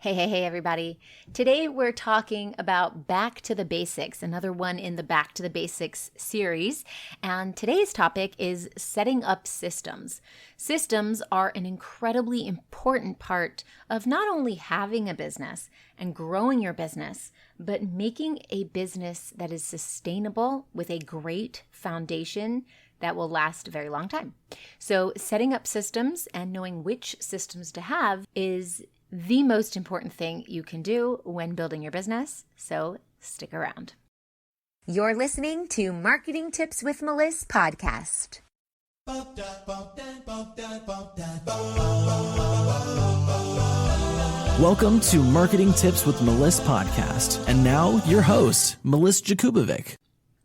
Hey, everybody. Today we're talking about back to the basics, another one in the Back to the Basics series. And today's topic is setting up systems. Systems are an incredibly important part of not only having a business and growing your business, but making a business that is sustainable with a great foundation that will last a very long time. So setting up systems and knowing which systems to have is the most important thing you can do when building your business, so stick around. You're listening to Marketing Tips with Meliss podcast. Welcome to Marketing Tips with Meliss podcast. And now your host, Meliss Jakubovic.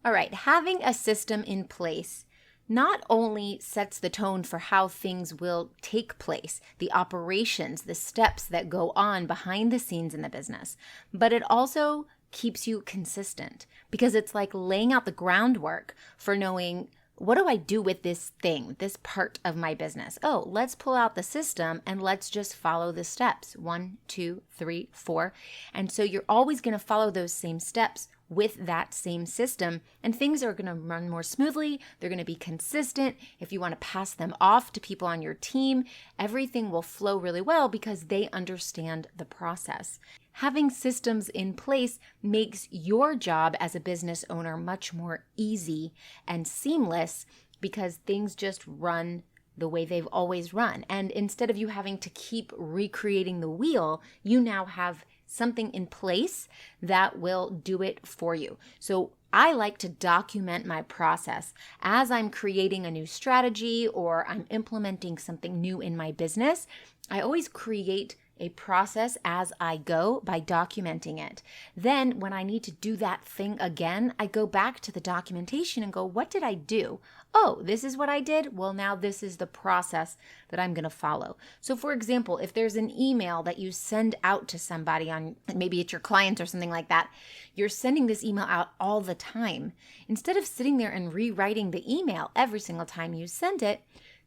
All right, having a system in place not only sets the tone for how things will take place, the operations, the steps that go on behind the scenes in the business, but it also keeps you consistent because it's like laying out the groundwork for knowing, what do I do with this thing, this part of my business? Oh, let's pull out the system and let's just follow the steps. 1, 2, 3, 4. And so you're always going to follow those same steps with that same system, and things are going to run more smoothly. They're going to be consistent. If you want to pass them off to people on your team, everything will flow really well because they understand the process. Having systems in place makes your job as a business owner much more easy and seamless because things just run the way they've always run. And instead of you having to keep recreating the wheel, you now have something in place that will do it for you. So I like to document my process as I'm creating a new strategy or I'm implementing something new in my business. I always create a process as I go by documenting it. Then when I need to do that thing again, I go back to the documentation and go, what did I do? Oh, this is what I did. Well, now this is the process that I'm going to follow. So for example, if there's an email that you send out to somebody on, maybe it's your client or something like that, you're sending this email out all the time. Instead of sitting there and rewriting the email every single time you send it,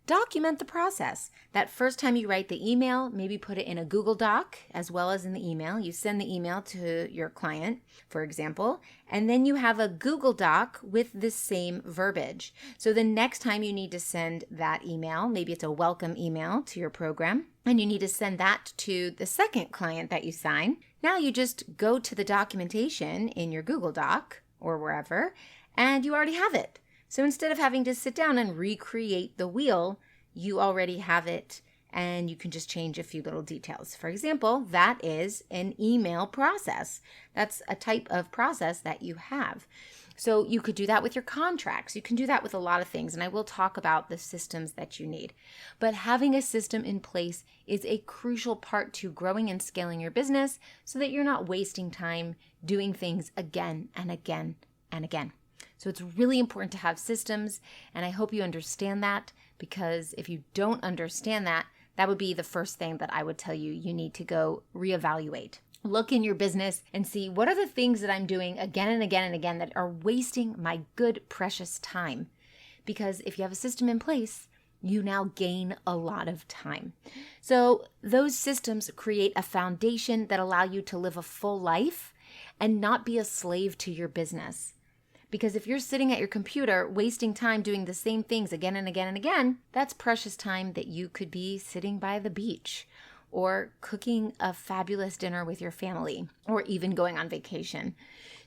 document the process. That first time you write the email, maybe put it in a Google Doc as well as in the email. You send the email to your client, for example, and then you have a Google Doc with the same verbiage. So the next time you need to send that email, maybe it's a welcome email to your program, and you need to send that to the second client that you sign. Now you just go to the documentation in your Google Doc or wherever, and you already have it. So instead of having to sit down and recreate the wheel, you already have it and you can just change a few little details. For example, that is an email process. That's a type of process that you have. So you could do that with your contracts. You can do that with a lot of things, and I will talk about the systems that you need. But having a system in place is a crucial part to growing and scaling your business so that you're not wasting time doing things again and again and again. So it's really important to have systems, and I hope you understand that, because if you don't understand that, that would be the first thing that I would tell you you need to go reevaluate. Look in your business and see, what are the things that I'm doing again and again and again that are wasting my good, precious time? Because if you have a system in place, you now gain a lot of time. So those systems create a foundation that allow you to live a full life and not be a slave to your business. Because if you're sitting at your computer wasting time doing the same things again and again and again, that's precious time that you could be sitting by the beach or cooking a fabulous dinner with your family or even going on vacation.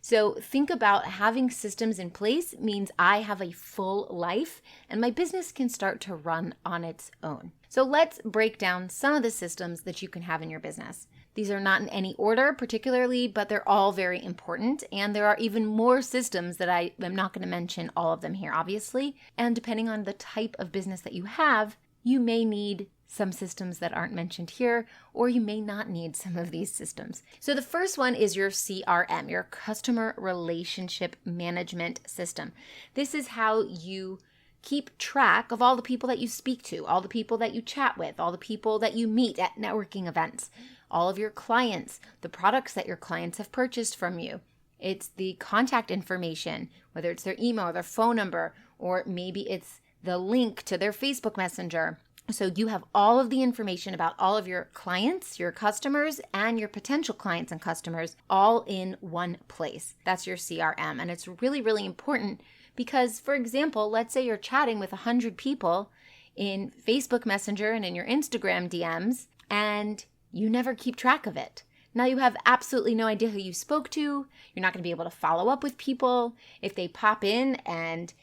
So think about having systems in place means I have a full life and my business can start to run on its own. So let's break down some of the systems that you can have in your business. These are not in any order particularly, but they're all very important. And there are even more systems that I'm not going to mention all of them here, obviously. And depending on the type of business that you have, you may need some systems that aren't mentioned here, or you may not need some of these systems. So the first one is your CRM, your Customer Relationship Management System. This is how you keep track of all the people that you speak to, all the people that you chat with, all the people that you meet at networking events, all of your clients, the products that your clients have purchased from you. It's the contact information, whether it's their email or their phone number, or maybe it's the link to their Facebook Messenger. So you have all of the information about all of your clients, your customers, and your potential clients and customers all in one place. That's your CRM. And it's really, really important because, for example, let's say you're chatting with 100 people in Facebook Messenger and in your Instagram DMs, and you never keep track of it. Now you have absolutely no idea who you spoke to. You're not going to be able to follow up with people. If they pop in and,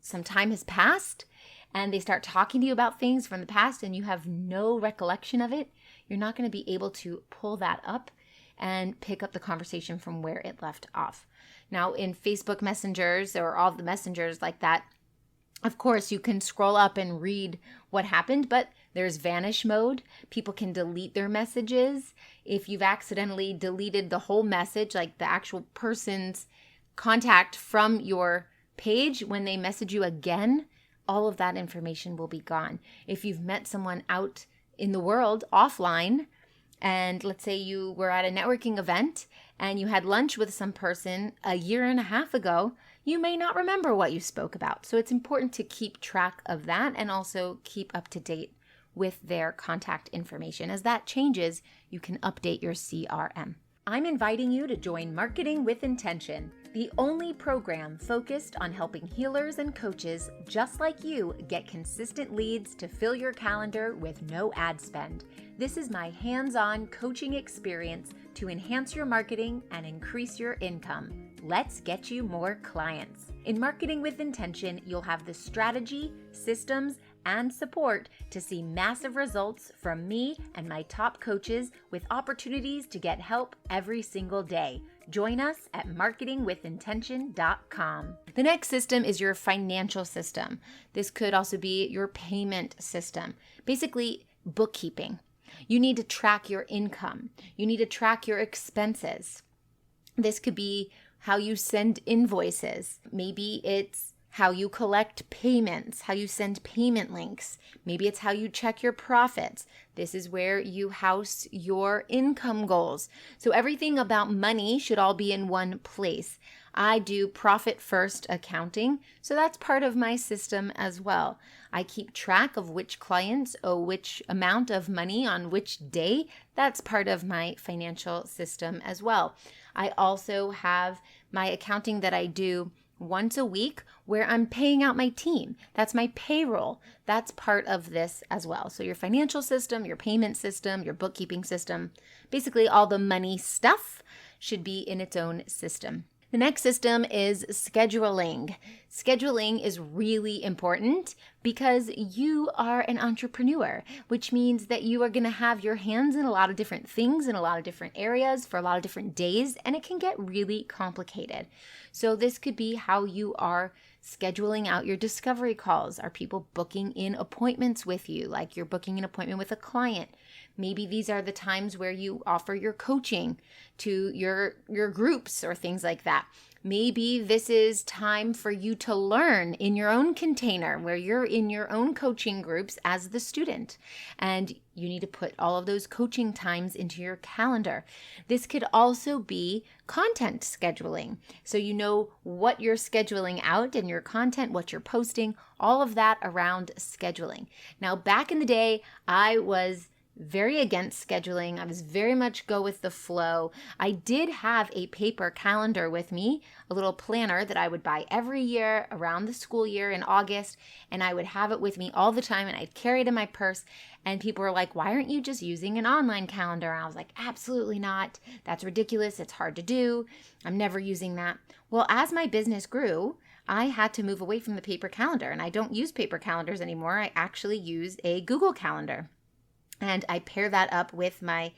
some time has passed, and they start talking to you about things from the past and you have no recollection of it, you're not going to be able to pull that up and pick up the conversation from where it left off. Now, in Facebook Messengers or all the messengers like that, of course, you can scroll up and read what happened, but there's vanish mode. People can delete their messages. If you've accidentally deleted the whole message, like the actual person's contact from your page, when they message you again, all of that information will be gone. If you've met someone out in the world offline, and let's say you were at a networking event and you had lunch with some person a year and a half ago, you may not remember what you spoke about. So it's important to keep track of that and also keep up to date with their contact information. As that changes, you can update your CRM. I'm inviting you to join Marketing with Intention, the only program focused on helping healers and coaches just like you get consistent leads to fill your calendar with no ad spend. This is my hands-on coaching experience to enhance your marketing and increase your income. Let's get you more clients. In Marketing with Intention, you'll have the strategy, systems, and support to see massive results from me and my top coaches with opportunities to get help every single day. Join us at marketingwithintention.com. The next system is your financial system. This could also be your payment system. Basically, bookkeeping. You need to track your income. You need to track your expenses. This could be how you send invoices. Maybe it's how you collect payments, how you send payment links. Maybe it's how you check your profits. This is where you house your income goals. So everything about money should all be in one place. I do profit first accounting, so that's part of my system as well. I keep track of which clients owe which amount of money on which day. That's part of my financial system as well. I also have my accounting that I do once a week where I'm paying out my team. That's my payroll. That's part of this as well. So your financial system, your payment system, your bookkeeping system, basically all the money stuff should be in its own system. The next system is scheduling. Scheduling is really important because you are an entrepreneur, which means that you are going to have your hands in a lot of different things in a lot of different areas for a lot of different days, and it can get really complicated. So this could be how you are scheduling out your discovery calls. Are people booking in appointments with you, like you're booking an appointment with a client? Maybe these are the times where you offer your coaching to your groups or things like that. Maybe this is time for you to learn in your own container where you're in your own coaching groups as the student, and you need to put all of those coaching times into your calendar. This could also be content scheduling. So you know what you're scheduling out in your content, what you're posting, all of that around scheduling. Now, back in the day, I was very against scheduling. I was very much go with the flow. I did have a paper calendar with me, a little planner that I would buy every year around the school year in August, and I would have it with me all the time, and I'd carry it in my purse, and people were like, why aren't you just using an online calendar? And I was like, absolutely not. That's ridiculous. It's hard to do. I'm never using that. Well, as my business grew, I had to move away from the paper calendar, and I don't use paper calendars anymore. I actually use a Google Calendar. And I pair that up with my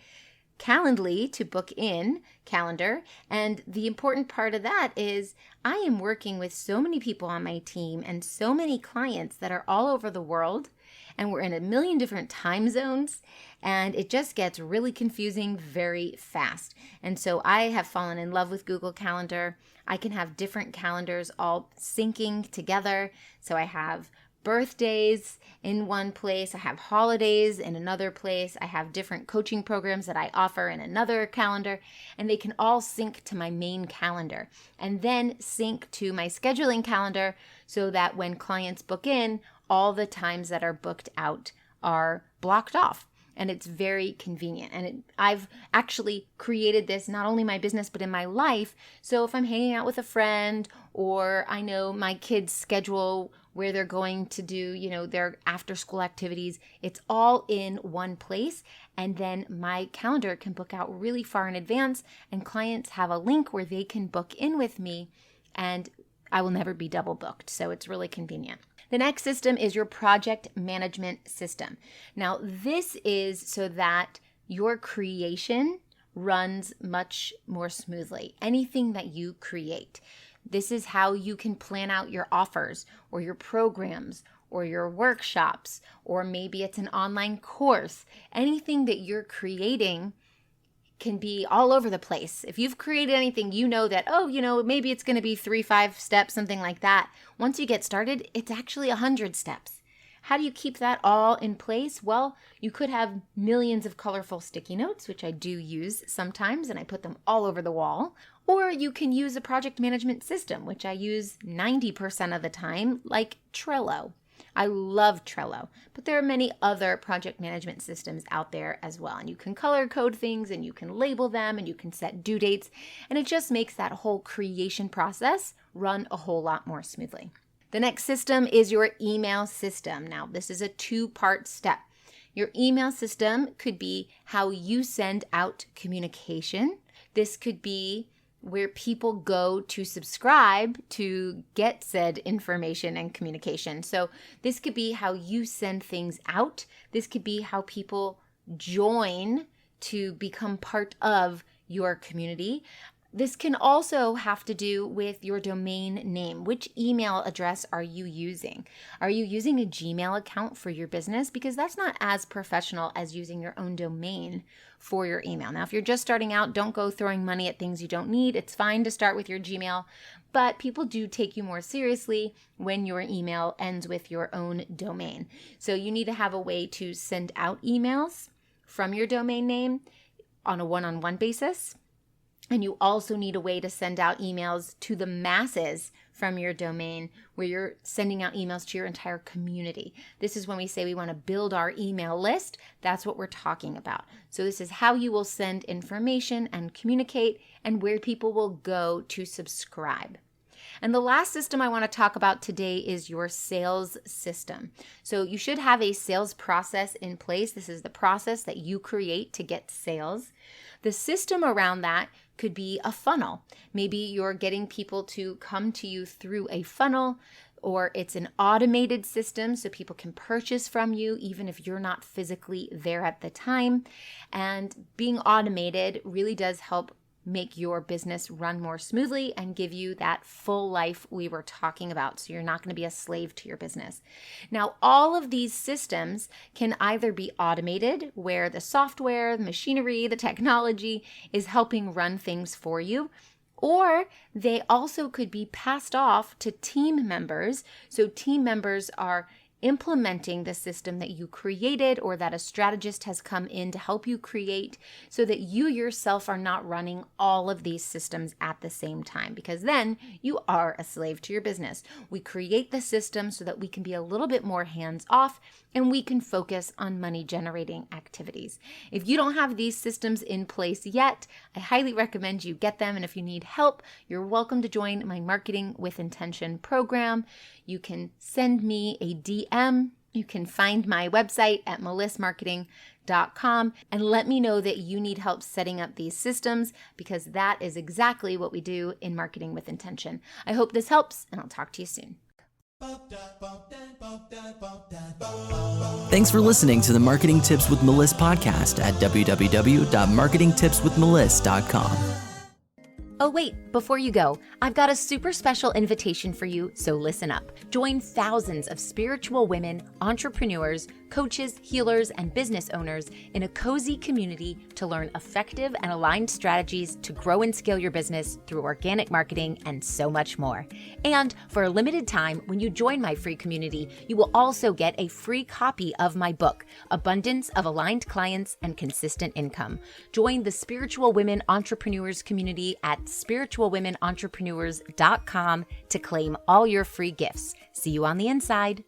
Calendly to book in calendar. And the important part of that is I am working with so many people on my team and so many clients that are all over the world. And we're in a million different time zones. And it just gets really confusing very fast. And so I have fallen in love with Google Calendar. I can have different calendars all syncing together. So I have birthdays in one place, I have holidays in another place, I have different coaching programs that I offer in another calendar, and they can all sync to my main calendar and then sync to my scheduling calendar so that when clients book in, all the times that are booked out are blocked off. And it's very convenient. And I've actually created this, not only my business, but in my life. So if I'm hanging out with a friend, or I know my kids' schedule where they're going to do, their after school activities, it's all in one place. And then my calendar can book out really far in advance, and clients have a link where they can book in with me, and I will never be double booked. So it's really convenient. The next system is your project management system. Now, this is so that your creation runs much more smoothly. Anything that you create. This is how you can plan out your offers or your programs or your workshops, or maybe it's an online course. Anything that you're creating can be all over the place. If you've created anything, you know that, maybe it's going to be 3-5 steps, something like that. Once you get started, it's actually 100 steps. How do you keep that all in place? Well, you could have millions of colorful sticky notes, which I do use sometimes, and I put them all over the wall. Or you can use a project management system, which I use 90% of the time, like Trello. I love Trello, but there are many other project management systems out there as well. And you can color code things, and you can label them, and you can set due dates. And it just makes that whole creation process run a whole lot more smoothly. The next system is your email system. Now, this is a 2-part step. Your email system could be how you send out communication. This could be where people go to subscribe to get said information and communication. So this could be how you send things out. This could be how people join to become part of your community. This can also have to do with your domain name. Which email address are you using? Are you using a Gmail account for your business? Because that's not as professional as using your own domain for your email. Now, if you're just starting out, don't go throwing money at things you don't need. It's fine to start with your Gmail, but people do take you more seriously when your email ends with your own domain. So you need to have a way to send out emails from your domain name on a one-on-one basis. And you also need a way to send out emails to the masses from your domain, where you're sending out emails to your entire community. This is when we say we want to build our email list. That's what we're talking about. So this is how you will send information and communicate, and where people will go to subscribe. And the last system I want to talk about today is your sales system. So you should have a sales process in place. This is the process that you create to get sales. The system around that could be a funnel. Maybe you're getting people to come to you through a funnel, or it's an automated system so people can purchase from you even if you're not physically there at the time. And being automated really does help make your business run more smoothly and give you that full life we were talking about. So you're not going to be a slave to your business. Now, all of these systems can either be automated, where the software, the machinery, the technology is helping run things for you, or they also could be passed off to team members. So team members are implementing the system that you created, or that a strategist has come in to help you create, so that you yourself are not running all of these systems at the same time, because then you are a slave to your business. We create the system so that we can be a little bit more hands-off, and we can focus on money-generating activities. If you don't have these systems in place yet, I highly recommend you get them. And if you need help, you're welcome to join my Marketing with Intention program. You can send me a DM. You can find my website at Meliss-Marketing.com and let me know that you need help setting up these systems, because that is exactly what we do in Marketing with Intention. I hope this helps, and I'll talk to you soon. Thanks for listening to the Marketing Tips with Meliss podcast at www.marketingtipswithmeliss.com. Oh wait, before you go, I've got a super special invitation for you, so listen up. Join thousands of spiritual women, entrepreneurs, coaches, healers, and business owners in a cozy community to learn effective and aligned strategies to grow and scale your business through organic marketing and so much more. And for a limited time, when you join my free community, you will also get a free copy of my book, Abundance of Aligned Clients and Consistent Income. Join the Spiritual Women Entrepreneurs community at spiritualwomenentrepreneurs.com to claim all your free gifts. See you on the inside.